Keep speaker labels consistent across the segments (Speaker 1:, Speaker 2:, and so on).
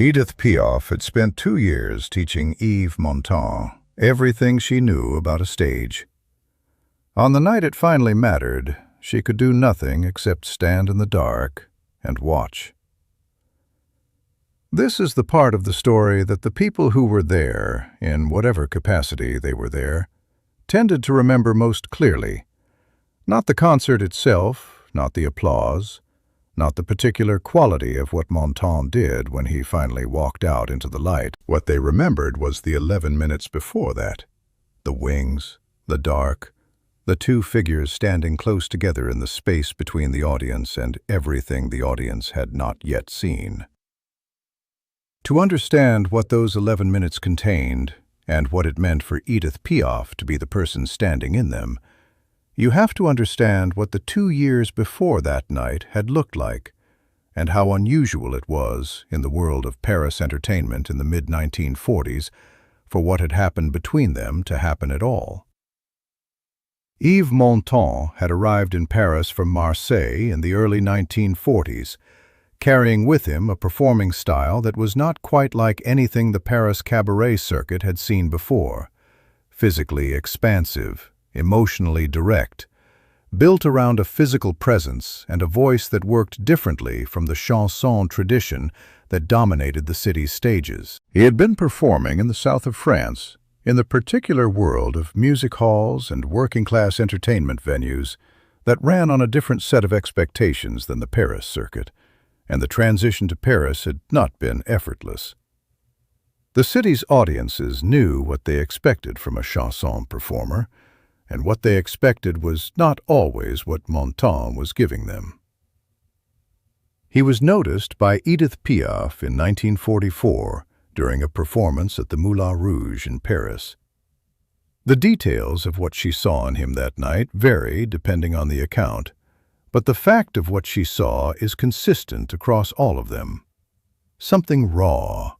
Speaker 1: Edith Piaf had spent 2 years teaching Yves Montand everything she knew about a stage. On the night it finally mattered, she could do nothing except stand in the dark and watch. This is the part of the story that the people who were there, in whatever capacity they were there, tended to remember most clearly. Not the concert itself, not the applause, not the particular quality of what Montand did when he finally walked out into the light. What they remembered was the 11 minutes before that. The wings, the dark, the two figures standing close together in the space between the audience and everything the audience had not yet seen. To understand what those 11 minutes contained, and what it meant for Edith Piaf to be the person standing in them, you have to understand what the 2 years before that night had looked like, and how unusual it was in the world of Paris entertainment in the mid-1940s for what had happened between them to happen at all. Yves Montand had arrived in Paris from Marseille in the early 1940s, carrying with him a performing style that was not quite like anything the Paris cabaret circuit had seen before. Physically expansive, emotionally direct, built around a physical presence and a voice that worked differently from the chanson tradition that dominated the city's stages. He had been performing in the south of France, in the particular world of music halls and working-class entertainment venues that ran on a different set of expectations than the Paris circuit, and the transition to Paris had not been effortless. The city's audiences knew what they expected from a chanson performer, and what they expected was not always what Montand was giving them. He was noticed by Edith Piaf in 1944 during a performance at the Moulin Rouge in Paris. The details of what she saw in him that night vary depending on the account, but the fact of what she saw is consistent across all of them. Something raw,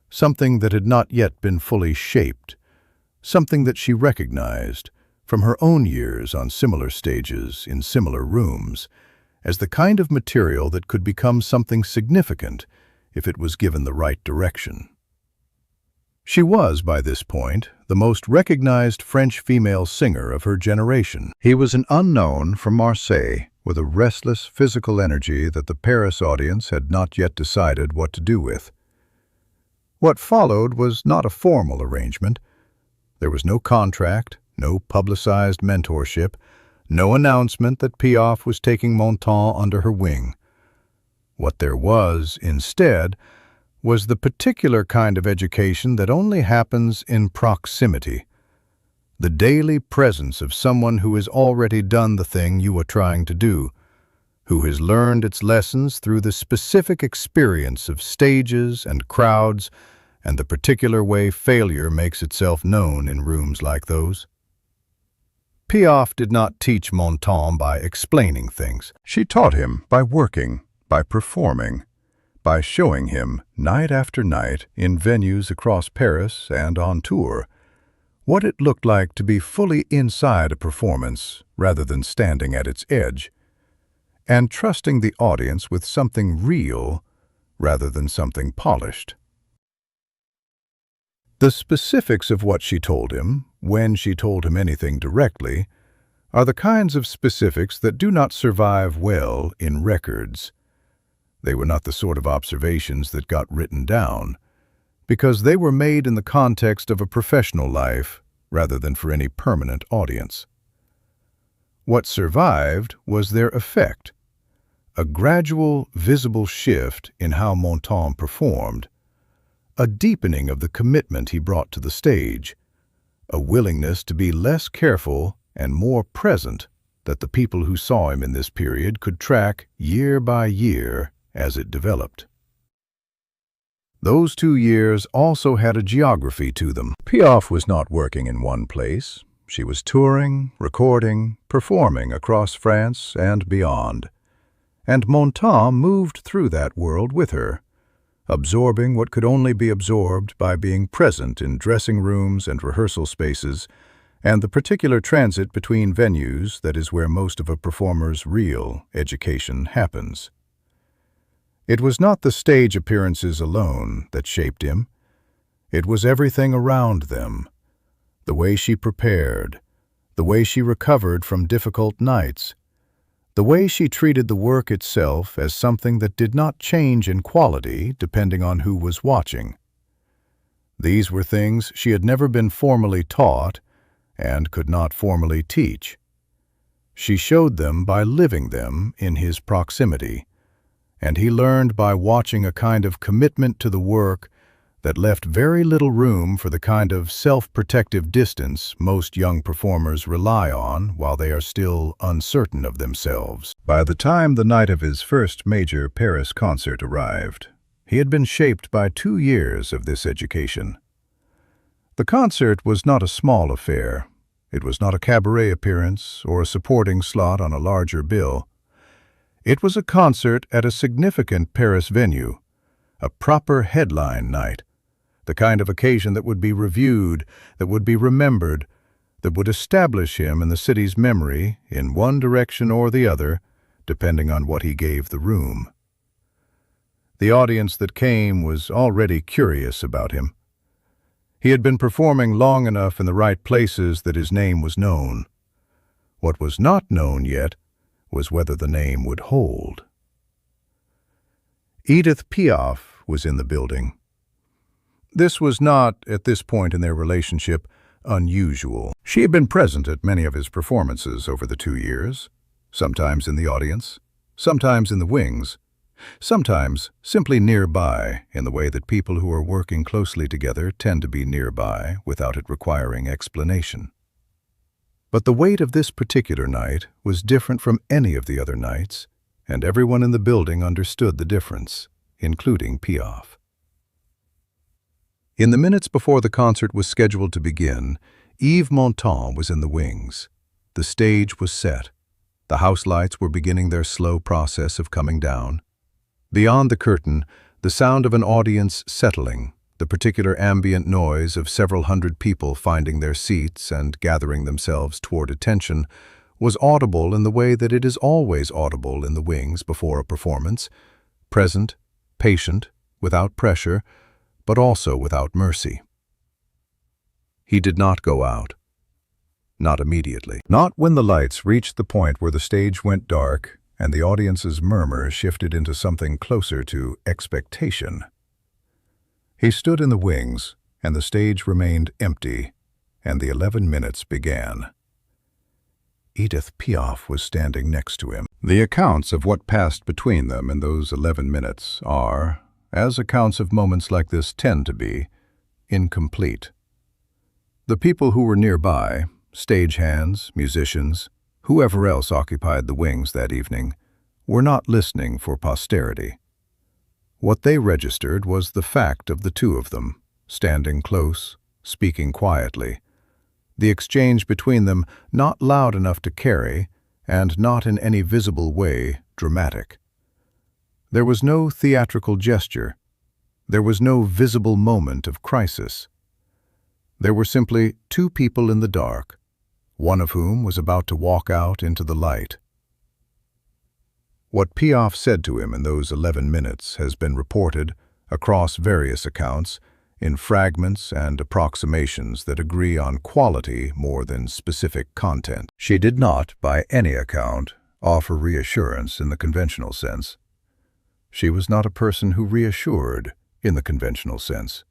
Speaker 1: something that had not yet been fully shaped, something that she recognized from her own years on similar stages in similar rooms, as the kind of material that could become something significant if it was given the right direction. She was, by this point, the most recognized French female singer of her generation. He was an unknown from Marseille, with a restless physical energy that the Paris audience had not yet decided what to do with. What followed was not a formal arrangement. There was no contract, no publicized mentorship, no announcement that Piaf was taking Montand under her wing. What there was, instead, was the particular kind of education that only happens in proximity, the daily presence of someone who has already done the thing you are trying to do, who has learned its lessons through the specific experience of stages and crowds and the particular way failure makes itself known in rooms like those. Piaf did not teach Montand by explaining things. She taught him by working, by performing, by showing him, night after night, in venues across Paris and on tour, what it looked like to be fully inside a performance rather than standing at its edge, and trusting the audience with something real rather than something polished. The specifics of what she told him, when she told him anything directly, are the kinds of specifics that do not survive well in records. They were not the sort of observations that got written down, because they were made in the context of a professional life rather than for any permanent audience. What survived was their effect, a gradual, visible shift in how Montand performed, a deepening of the commitment he brought to the stage, a willingness to be less careful and more present that the people who saw him in this period could track year by year as it developed. Those 2 years also had a geography to them. Piaf was not working in one place. She was touring, recording, performing across France and beyond. And Montand moved through that world with her, absorbing what could only be absorbed by being present in dressing rooms and rehearsal spaces, and the particular transit between venues that is where most of a performer's real education happens. It was not the stage appearances alone that shaped him. It was everything around them. The way she prepared, the way she recovered from difficult nights, the way she treated the work itself as something that did not change in quality depending on who was watching. These were things she had never been formally taught and could not formally teach. She showed them by living them in his proximity, and he learned by watching a kind of commitment to the work that left very little room for the kind of self-protective distance most young performers rely on while they are still uncertain of themselves. By the time the night of his first major Paris concert arrived, he had been shaped by 2 years of this education. The concert was not a small affair. It was not a cabaret appearance or a supporting slot on a larger bill. It was a concert at a significant Paris venue, a proper headline night, the kind of occasion that would be reviewed, that would be remembered, that would establish him in the city's memory in one direction or the other, depending on what he gave the room. The audience that came was already curious about him. He had been performing long enough in the right places that his name was known. What was not known yet was whether the name would hold. Edith Piaf was in the building. This was not, at this point in their relationship, unusual. She had been present at many of his performances over the 2 years, sometimes in the audience, sometimes in the wings, sometimes simply nearby in the way that people who are working closely together tend to be nearby without it requiring explanation. But the weight of this particular night was different from any of the other nights, and everyone in the building understood the difference, including Piaf. In the minutes before the concert was scheduled to begin, Yves Montand was in the wings. The stage was set. The house lights were beginning their slow process of coming down. Beyond the curtain, the sound of an audience settling, the particular ambient noise of several hundred people finding their seats and gathering themselves toward attention, was audible in the way that it is always audible in the wings before a performance, present, patient, without pressure, but also without mercy. He did not go out. Not immediately. Not when the lights reached the point where the stage went dark and the audience's murmur shifted into something closer to expectation. He stood in the wings, and the stage remained empty, and the 11 minutes began. Edith Piaf was standing next to him. The accounts of what passed between them in those 11 minutes are, as accounts of moments like this tend to be, incomplete. The people who were nearby, stagehands, musicians, whoever else occupied the wings that evening, were not listening for posterity. What they registered was the fact of the two of them, standing close, speaking quietly, the exchange between them not loud enough to carry, and not in any visible way dramatic. There was no theatrical gesture. There was no visible moment of crisis. There were simply two people in the dark, one of whom was about to walk out into the light. What Piaf said to him in those 11 minutes has been reported, across various accounts, in fragments and approximations that agree on quality more than specific content. She did not, by any account, offer reassurance in the conventional sense. She was not a person who reassured in the conventional sense.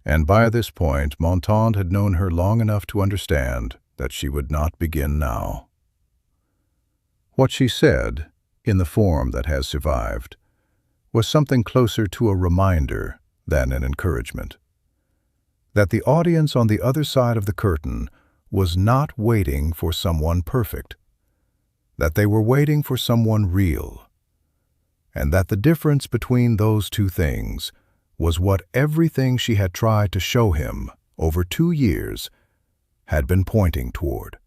Speaker 1: And by this point, Montand had known her long enough to understand that she would not begin now. What she said, in the form that has survived, was something closer to a reminder than an encouragement. That the audience on the other side of the curtain was not waiting for someone perfect. That they were waiting for someone real. And that the difference between those two things was what everything she had tried to show him over 2 years had been pointing toward.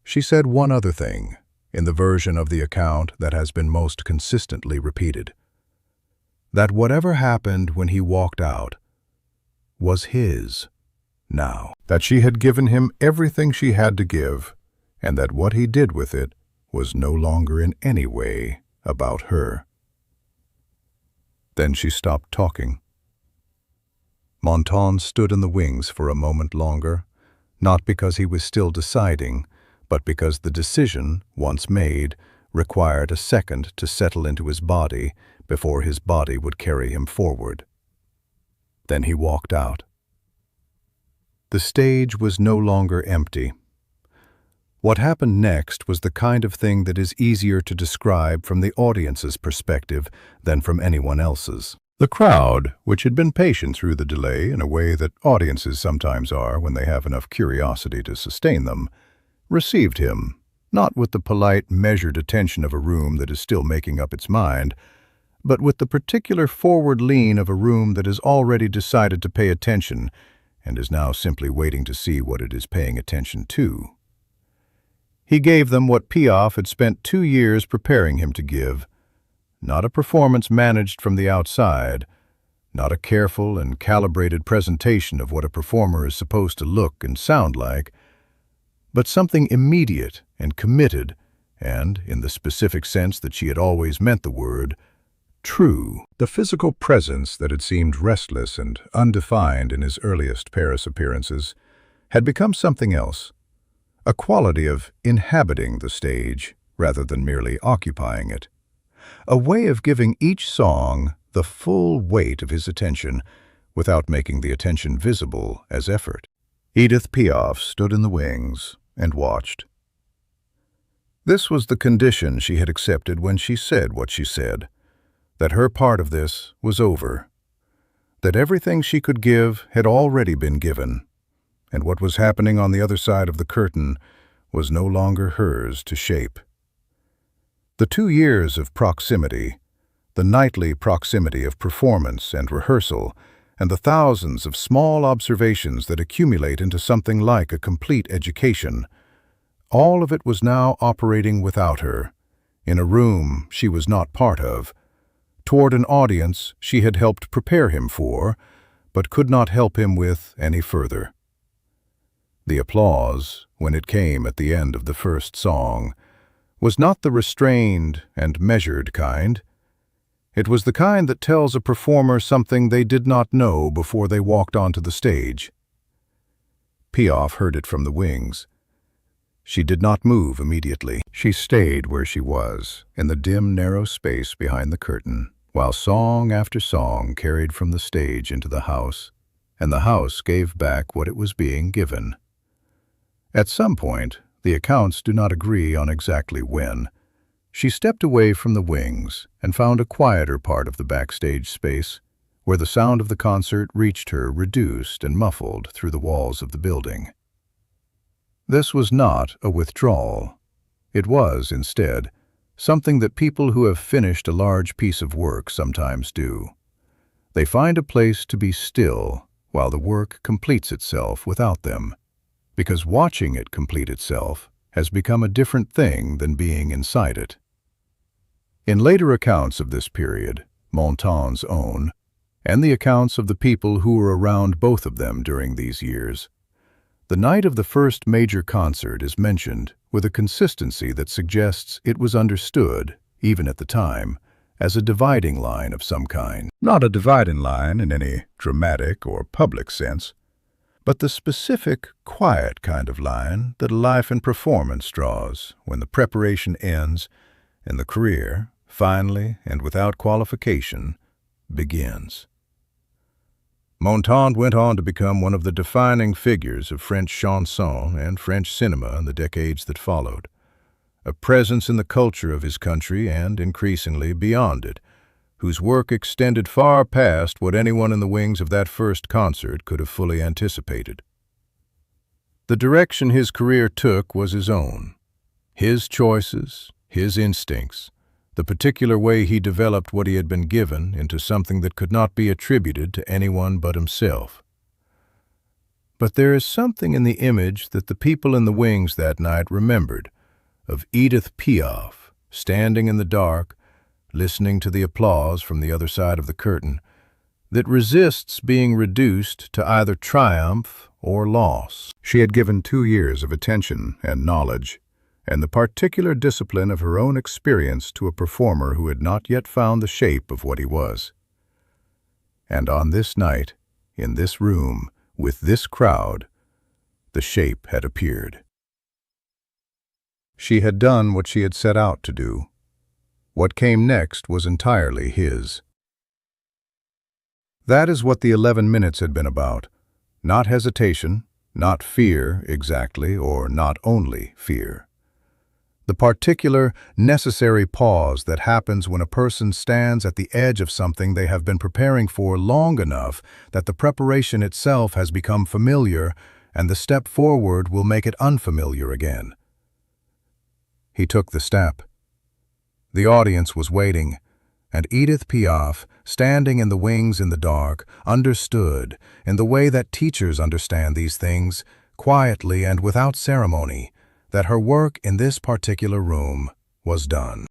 Speaker 1: She said one other thing, in the version of the account that has been most consistently repeated. That whatever happened when he walked out was his now. That she had given him everything she had to give, and that what he did with it was no longer in any way about her. Then she stopped talking. Montand stood in the wings for a moment longer, not because he was still deciding, but because the decision, once made, required a second to settle into his body before his body would carry him forward. Then he walked out. The stage was no longer empty. What happened next was the kind of thing that is easier to describe from the audience's perspective than from anyone else's. The crowd, which had been patient through the delay in a way that audiences sometimes are when they have enough curiosity to sustain them, received him, not with the polite, measured attention of a room that is still making up its mind, but with the particular forward lean of a room that has already decided to pay attention and is now simply waiting to see what it is paying attention to. He gave them what Piaf had spent 2 years preparing him to give, not a performance managed from the outside, not a careful and calibrated presentation of what a performer is supposed to look and sound like, but something immediate and committed, and, in the specific sense that she had always meant the word, true. The physical presence that had seemed restless and undefined in his earliest Paris appearances had become something else, a quality of inhabiting the stage rather than merely occupying it, a way of giving each song the full weight of his attention without making the attention visible as effort. Edith Piaf stood in the wings and watched. This was the condition she had accepted when she said what she said, that her part of this was over, that everything she could give had already been given, and what was happening on the other side of the curtain was no longer hers to shape. The 2 years of proximity, the nightly proximity of performance and rehearsal, and the thousands of small observations that accumulate into something like a complete education, all of it was now operating without her, in a room she was not part of, toward an audience she had helped prepare him for, but could not help him with any further. The applause, when it came at the end of the first song, was not the restrained and measured kind. It was the kind that tells a performer something they did not know before they walked onto the stage. Piaf heard it from the wings. She did not move immediately. She stayed where she was, in the dim, narrow space behind the curtain, while song after song carried from the stage into the house, and the house gave back what it was being given. At some point, the accounts do not agree on exactly when, she stepped away from the wings and found a quieter part of the backstage space, where the sound of the concert reached her reduced and muffled through the walls of the building. This was not a withdrawal. It was, instead, something that people who have finished a large piece of work sometimes do. They find a place to be still while the work completes itself without them, because watching it complete itself has become a different thing than being inside it. In later accounts of this period, Montand's own, and the accounts of the people who were around both of them during these years, the night of the first major concert is mentioned with a consistency that suggests it was understood, even at the time, as a dividing line of some kind. Not a dividing line in any dramatic or public sense, but the specific, quiet kind of line that a life in performance draws when the preparation ends and the career, finally and without qualification, begins. Montand went on to become one of the defining figures of French chanson and French cinema in the decades that followed, a presence in the culture of his country and, increasingly, beyond it, whose work extended far past what anyone in the wings of that first concert could have fully anticipated. The direction his career took was his own. His choices, his instincts, the particular way he developed what he had been given into something that could not be attributed to anyone but himself. But there is something in the image that the people in the wings that night remembered, of Edith Piaf, standing in the dark, listening to the applause from the other side of the curtain, that resists being reduced to either triumph or loss. She had given 2 years of attention and knowledge, and the particular discipline of her own experience to a performer who had not yet found the shape of what he was. And on this night, in this room, with this crowd, the shape had appeared. She had done what she had set out to do. What came next was entirely his. That is what the 11 minutes had been about. Not hesitation, not fear exactly, or not only fear. The particular, necessary pause that happens when a person stands at the edge of something they have been preparing for long enough that the preparation itself has become familiar, and the step forward will make it unfamiliar again. He took the step. The audience was waiting, and Edith Piaf, standing in the wings in the dark, understood, in the way that teachers understand these things, quietly and without ceremony, that her work in this particular room was done.